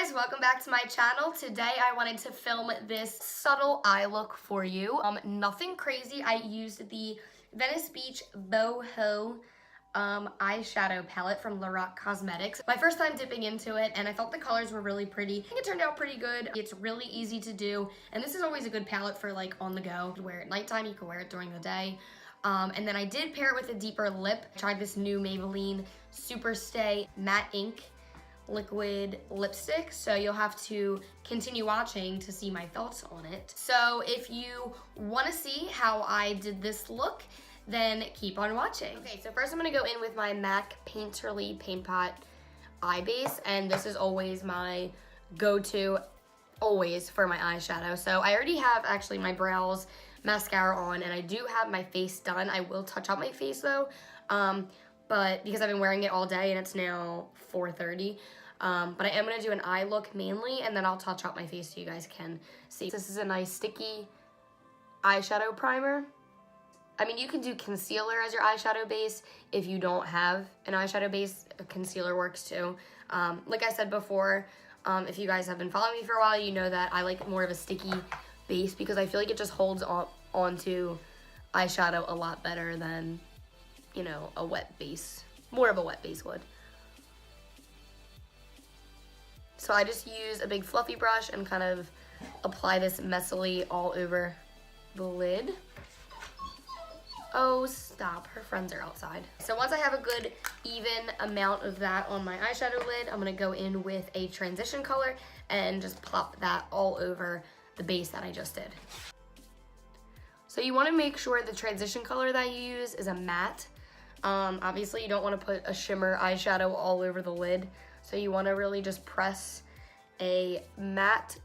guys, welcome back to my channel. Today I wanted to film this subtle eye look for you. Nothing crazy. I used the Venice Beach Boho eyeshadow palette from Lorac Cosmetics. My first time dipping into it, and I thought the colors were really pretty. I think it turned out pretty good. It's really easy to do, and this is always a good palette for like on the go. You can wear it at nighttime, you can wear it during the day. And then I did pair it with a deeper lip. I tried this new Maybelline Super Stay Matte Ink liquid lipstick, so you'll have to continue watching to see my thoughts on it. So if you want to see how I did this look, then keep on watching. Okay, so first I'm going to go in with my MAC Painterly Paint Pot eye base, and this is always my go-to always for my eyeshadow. So I already have actually my brows, mascara on, and I do have my face done. I will touch up my face though, but because I've been wearing it all day and it's now 4:30. But I am going to do an eye look mainly, and then I'll touch up my face so you guys can see. This is a nice sticky eyeshadow primer. I mean, you can do concealer as your eyeshadow base. If you don't have an eyeshadow base, a concealer works too. Like I said before, if you guys have been following me for a while, you know that I like more of a sticky base because I feel like it just holds onto eyeshadow a lot better than, you know, a wet base. More of a wet base would. So I just use a big fluffy brush and kind of apply this messily all over the lid. Oh, stop. Her friends are outside. So once I have a good even amount of that on my eyeshadow lid, I'm going to go in with a transition color and just plop that all over the base that I just did. So you want to make sure the transition color that you use is a matte. Obviously, you don't want to put a shimmer eyeshadow all over the lid. So you want to really just press a matte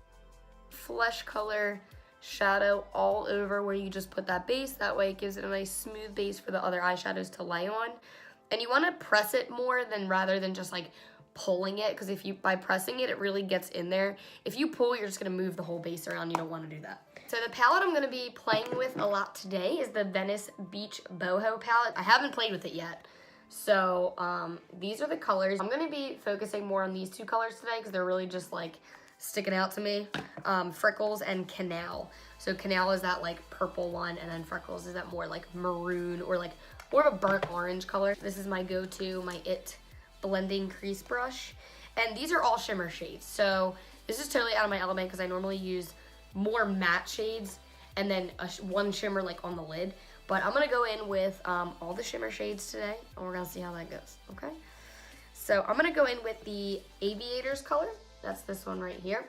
flesh color shadow all over where you just put that base. That way it gives it a nice smooth base for the other eyeshadows to lay on. And you want to press it more rather than just like pulling it, because by pressing it, it really gets in there. If you pull, you're just going to move the whole base around. You don't want to do that. So the palette I'm going to be playing with a lot today is the Venice Beach Boho palette. I haven't played with it yet. So these are the colors. I'm going to be focusing more on these two colors today because they're really just like sticking out to me. Freckles and Canal. So Canal is that like purple one, and then Freckles is that more like maroon or like more of a burnt orange color. This is my go-to, my IT blending crease brush. And these are all shimmer shades. So this is totally out of my element because I normally use more matte shades and then one shimmer like on the lid. But I'm going to go in with all the shimmer shades today, and we're going to see how that goes, okay? So I'm going to go in with the Aviators color. That's this one right here.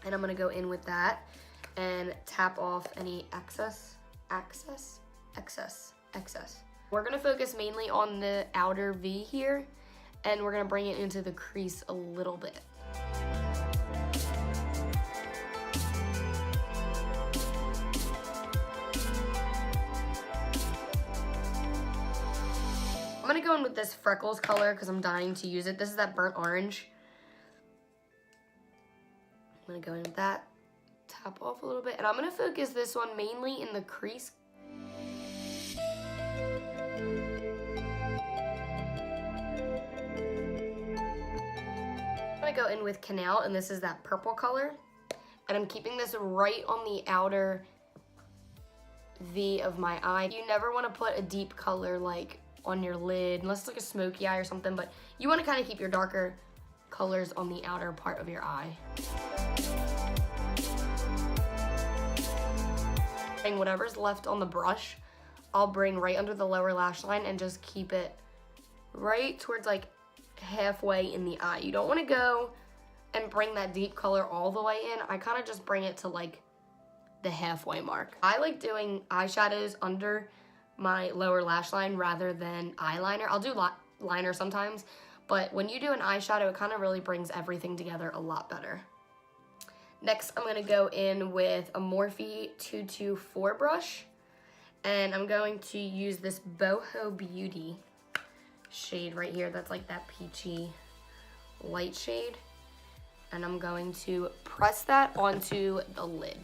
And I'm going to go in with that and tap off any excess. We're going to focus mainly on the outer V here, and we're going to bring it into the crease a little bit. I'm going to go in with this Freckles color because I'm dying to use it. This is that burnt orange. I'm going to go in with that, tap off a little bit, and I'm going to focus this one mainly in the crease. I'm going to go in with Canal, and this is that purple color. And I'm keeping this right on the outer V of my eye. You never want to put a deep color like on your lid, unless it's like a smoky eye or something, but you want to kind of keep your darker colors on the outer part of your eye. And whatever's left on the brush, I'll bring right under the lower lash line and just keep it right towards like halfway in the eye. You don't want to go and bring that deep color all the way in. I kind of just bring it to like the halfway mark. I like doing eyeshadows under my lower lash line rather than eyeliner. I'll do liner sometimes, but when you do an eyeshadow, it kind of really brings everything together a lot better. Next, I'm going to go in with a Morphe 224 brush, and I'm going to use this Boho Beauty shade right here. That's like that peachy light shade, and I'm going to press that onto the lid.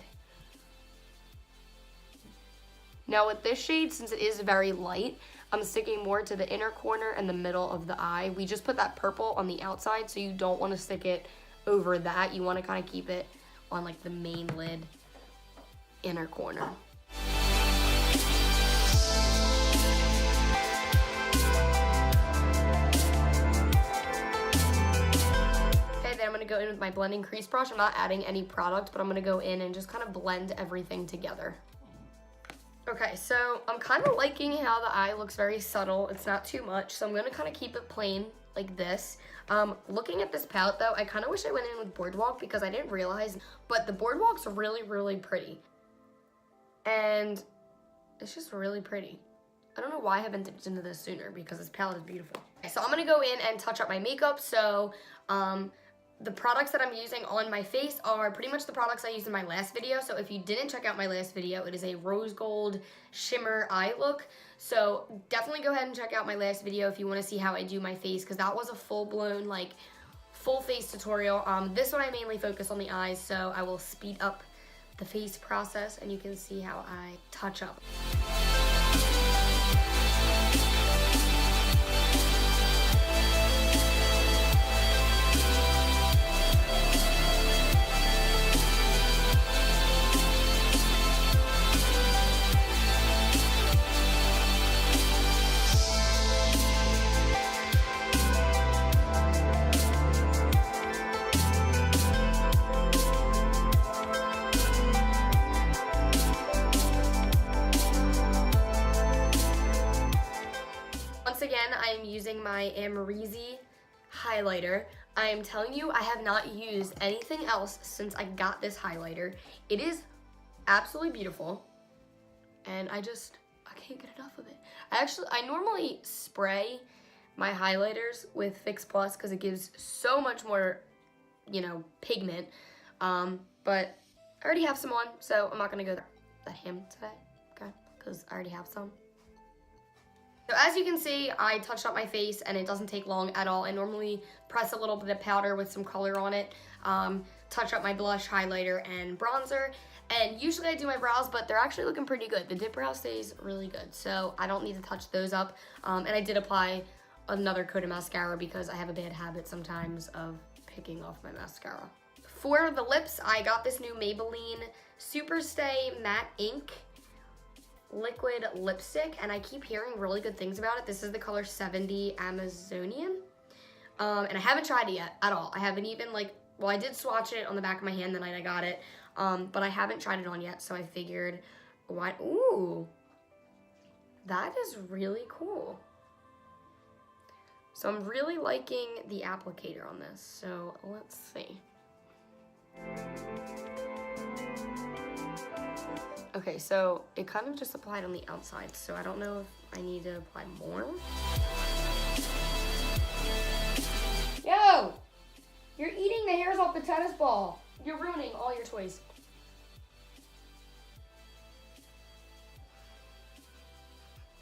Now with this shade, since it is very light, I'm sticking more to the inner corner and the middle of the eye. We just put that purple on the outside, so you don't want to stick it over that. You want to kind of keep it on like the main lid inner corner. I'm going to go in with my blending crease brush. I'm not adding any product, but I'm going to go in and just kind of blend everything together. Okay, so I'm kind of liking how the eye looks very subtle. It's not too much, so I'm going to kind of keep it plain like this. Looking at this palette though, I kind of wish I went in with Boardwalk because I didn't realize, but the Boardwalk's really, really pretty. And it's just really pretty. I don't know why I haven't dipped into this sooner because this palette is beautiful. Okay, so I'm going to go in and touch up my makeup. So, the products that I'm using on my face are pretty much the products I used in my last video. So if you didn't check out my last video, it is a rose gold shimmer eye look. So definitely go ahead and check out my last video if you want to see how I do my face, because that was a full-blown, like, full face tutorial. This one I mainly focus on the eyes, so I will speed up the face process and you can see how I touch up. I am using my Amrezy highlighter. I am telling you, I have not used anything else since I got this highlighter. It is absolutely beautiful, and I can't get enough of it. I normally spray my highlighters with Fix Plus because it gives so much more, you know, pigment, but I already have some on, so I'm not gonna go that ham today, okay, because I already have some. So as you can see, I touched up my face and it doesn't take long at all. I normally press a little bit of powder with some color on it, touch up my blush, highlighter, and bronzer. And usually I do my brows, but they're actually looking pretty good. The dip brow stays really good, so I don't need to touch those up. And I did apply another coat of mascara because I have a bad habit sometimes of picking off my mascara. For the lips, I got this new Maybelline Superstay Matte Ink liquid lipstick, and I keep hearing really good things about it. This is the color 70 Amazonian, and I haven't tried it yet at all. I haven't even, like, well, I did swatch it on the back of my hand the night I got it, but I haven't tried it on yet, so I figured, why, ooh, that is really cool. So I'm really liking the applicator on this, so let's see. Okay, so it kind of just applied on the outside, so I don't know if I need to apply more. Yo! You're eating the hairs off the tennis ball. You're ruining all your toys.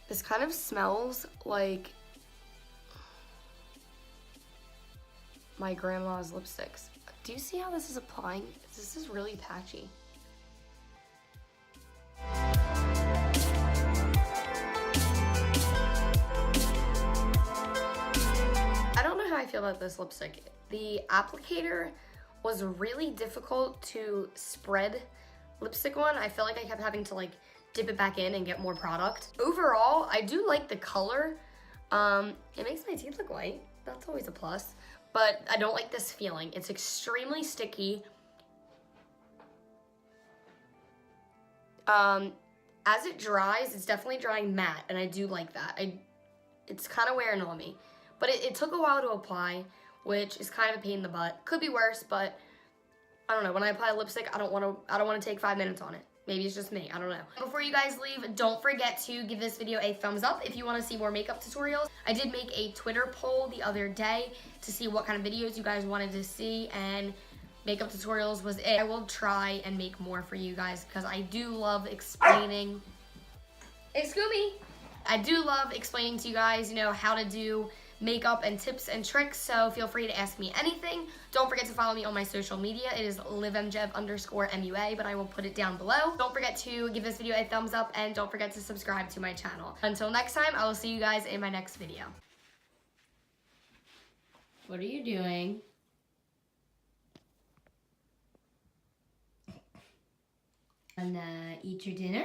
This kind of smells like my grandma's lipsticks. Do you see how this is applying? This is really patchy. I feel about this lipstick. The applicator was really difficult to spread lipstick on. I feel like I kept having to, like, dip it back in and get more product. Overall, I do like the color. It makes my teeth look white. That's always a plus. But I don't like this feeling. It's extremely sticky. As it dries, it's definitely drying matte, and I do like that. It's kind of wearing on me. But it took a while to apply, which is kind of a pain in the butt. Could be worse, but I don't know. When I apply lipstick, I don't want to take 5 minutes on it. Maybe it's just me. I don't know. Before you guys leave, don't forget to give this video a thumbs up if you want to see more makeup tutorials. I did make a Twitter poll the other day to see what kind of videos you guys wanted to see, and makeup tutorials was it. I will try and make more for you guys because I do love explaining. Hey, Scooby! I do love explaining to you guys, you know, how to do makeup and tips and tricks, so feel free to ask me anything. Don't forget to follow me on my social media. It is Livmjev_MUA, but I will put it down below. Don't forget to give this video a thumbs up, and don't forget to subscribe to my channel. Until next time, I will see you guys in my next video. What are you doing? Wanna eat your dinner?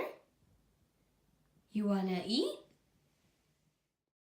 You wanna eat?